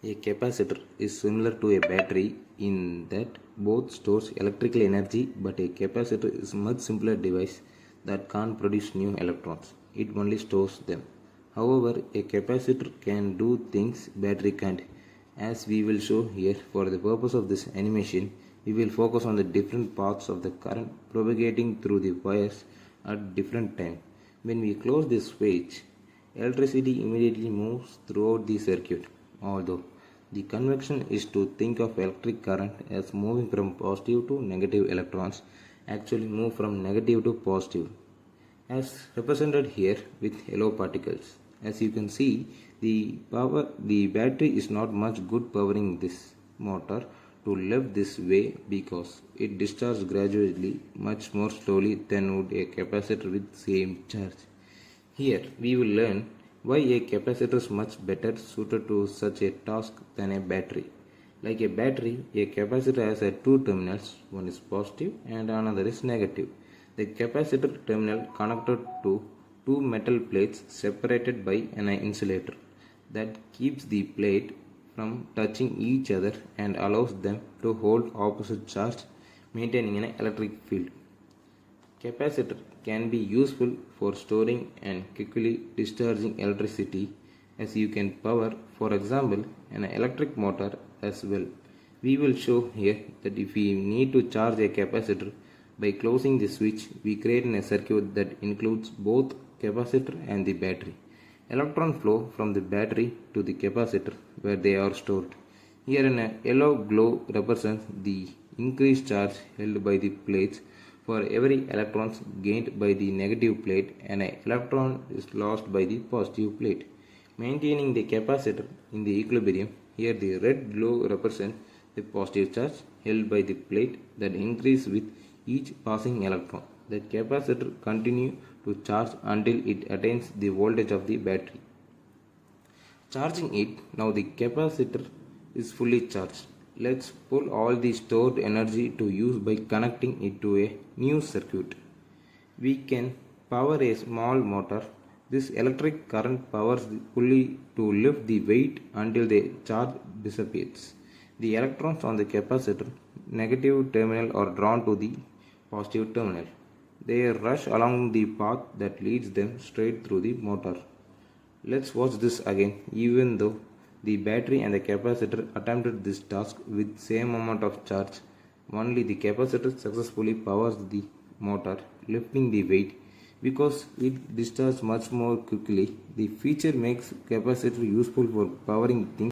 A capacitor is similar to a battery in that both stores electrical energy, but a capacitor is a much simpler device that can't produce new electrons. It only stores them. However, a capacitor can do things battery can't. As we will show here, for the purpose of this animation, we will focus on the different paths of the current propagating through the wires at different time. When we close this switch, electricity immediately moves throughout the circuit, although the convention is to think of electric current as moving from positive to negative. Electrons actually move from negative to positive, as represented here with yellow particles. As you can see, the battery is not much good powering this motor to live this way because it discharges gradually much more slowly than would a capacitor with same charge. Here we will learn why a capacitor is much better suited to such a task than a battery. Like a battery, a capacitor has two terminals, one is positive and another is negative. The capacitor terminal connected to two metal plates separated by an insulator that keeps the plate from touching each other and allows them to hold opposite charge, maintaining an electric field. Capacitor can be useful for storing and quickly discharging electricity, as you can power, for example, an electric motor as well. We will show here that if we need to charge a capacitor, by closing the switch, we create a circuit that includes both capacitor and the battery. Electron flow from the battery to the capacitor where they are stored. Here a yellow glow represents the increased charge held by the plates for every electron gained by the negative plate, and an electron is lost by the positive plate, maintaining the capacitor in the equilibrium. Here the red glow represents the positive charge held by the plate that increase with each passing electron. The capacitor continues to charge until it attains the voltage of the battery. Charging it, now the capacitor is fully charged. Let's pull all the stored energy to use by connecting it to a new circuit. We can power a small motor. This electric current powers the pulley to lift the weight until the charge disappears. The electrons on the capacitor negative terminal are drawn to the positive terminal. They rush along the path that leads them straight through the motor. Let's watch this again. Even though the battery and the capacitor attempted this task with same amount of charge, only the capacitor successfully powers the motor, lifting the weight because it discharges much more quickly. The feature makes capacitor useful for powering things